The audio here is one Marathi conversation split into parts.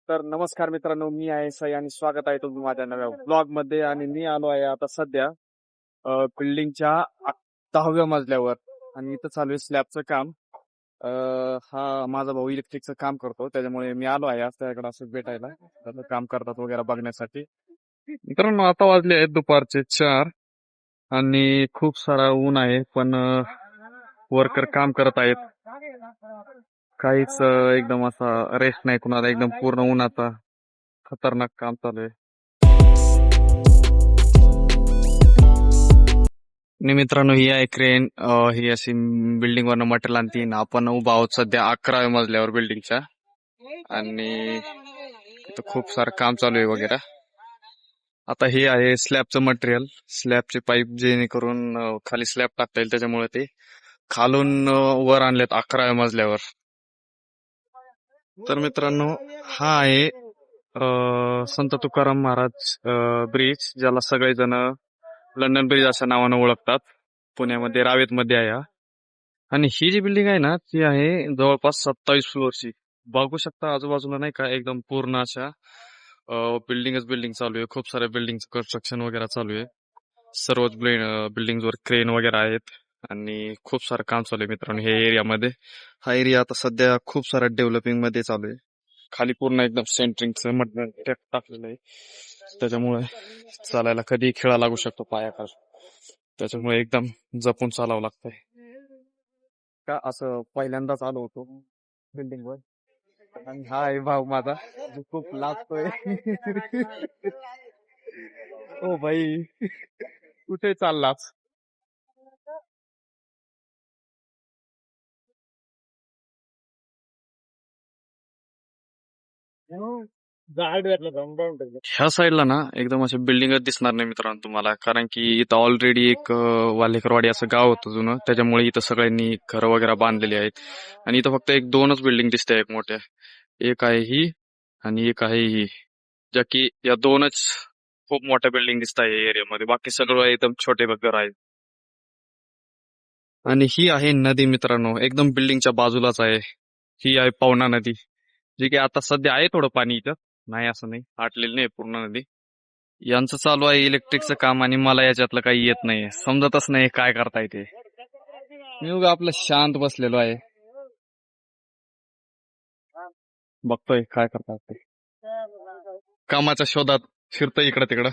तर नमस्कार मित्रांनो, मी आहे सई आणि स्वागत आहे तुम्ही माझ्या नव्या ब्लॉग मध्ये. आणि मी आलो आहे आता सध्या बिल्डिंगच्या 10व्या मजल्यावर आणि इथं चालू आहे स्लॅबचं काम. हा माझा भाऊ इलेक्ट्रिकचं काम करतो, त्याच्यामुळे मी आलो आहे आज त्याकडे असं भेटायला, त्याचं काम करतात वगैरे बघण्यासाठी. मित्रांनो, आता वाजले आहेत दुपारचे 4 आणि खूप सारा ऊन आहे, पण वर्कर काम करत आहेत. काहीच एकदम असा रेस्ट नाही कुणाला, एकदम पूर्ण उन्हाचा खतरनाक काम चालू आहे. आणि मित्रांनो, ही आहे क्रेन. ही अशी बिल्डिंग वरनं मटेरियल आणती. आपण उभा आहोत सध्या 11व्या मजल्यावर बिल्डिंगच्या, आणि इथं खूप सारं काम चालू आहे वगैरे. आता हे आहे स्लॅबचं मटेरियल, स्लॅबचे पाईप जेणेकरून खाली स्लॅब टाकता येईल, त्याच्यामुळे ते खालून वर आणलेत 11व्या मजल्यावर. तर मित्रांनो, हा आहे संत तुकाराम महाराज ब्रिज, ज्याला सगळेजण लंडन ब्रिज अशा नावानं ओळखतात. पुण्यामध्ये रावेतमध्ये आहे हा. आणि ही जी बिल्डिंग आहे ना, ती आहे जवळपास 27 फ्लोअरची. बघू शकता आजूबाजूला नाही का, एकदम पूर्ण अशा बिल्डिंग चालू आहे. खूप साऱ्या बिल्डिंग कन्स्ट्रक्शन वगैरे चालू आहे. सर्वच बिल्डिंगवर क्रेन वगैरे आहेत आणि खूप सारं काम चालू आहे मित्रांनो हे एरियामध्ये. हा एरिया आता सध्या खूप सारा डेव्हलपिंग मध्ये चालू आहे. खाली पूर्ण एकदम सेंटरिंगचं मटेरियल टाकलेलं आहे, त्याच्यामुळे चालायला कधी खिळा लागू शकतो पायाखाली, त्याच्यामुळे एकदम जपून चालावं लागतंय. का असं पहिल्यांदाच आलो होतो बिल्डिंग वर, आणि हा आहे भाऊ माझा जो खूप लाजतोय. ओ भाई, कुठे चाललास? ह्या साईडला ना एकदम असे बिल्डिंगच दिसणार नाही मित्रांनो तुम्हाला, कारण की इथं ऑलरेडी एक वालेकरवाडी असं गाव होतं जुनं, त्याच्यामुळे इथं सगळ्यांनी घरं वगैरे बांधलेली आहेत. आणि इथं फक्त एक दोनच बिल्डिंग दिसते एक मोठ्या, एक आहे ही आणि एक आहे ही, ज्या की या दोनच खूप मोठ्या बिल्डिंग दिसत आहे एरियामध्ये, बाकी सगळं एकदम छोटे घर आहेत. आणि ही आहे नदी मित्रांनो, एकदम बिल्डिंगच्या बाजूलाच आहे. ही आहे पवना नदी, जी की आता सध्या आहे थोडं पाणी इथं, नाही असं नाही, आटलेली नाही पूर्ण नदी. यांचं चालू आहे इलेक्ट्रिकचं काम आणि मला याच्यातलं काही येत नाही, समजतच नाही काय करताय ते. मी उगा आपलं शांत बसलेलो आहे, बघतोय काय करतात ते, कामाच्या शोधात फिरतोय इकडं तिकडं.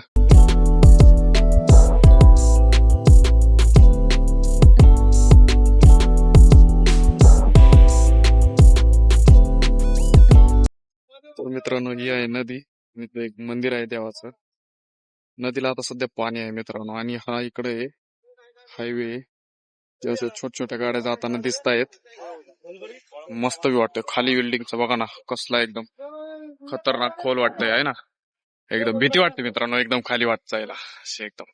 तर मित्रांनो, ही आहे नदी, इथं एक मंदिर आहे देवाचं. नदीला आता सध्या पाणी आहे मित्रांनो, आणि हा इकडे हायवे, छोट्या छोट्या गाड्या जाताना दिसत आहेत. मस्त बी वाटतं खाली बिल्डिंगचं, बघा ना कसला एकदम खतरनाक खोल वाटतंय आहे ना, एकदम भीती वाटते मित्रांनो, एकदम खाली वाटत जायला असे एकदम.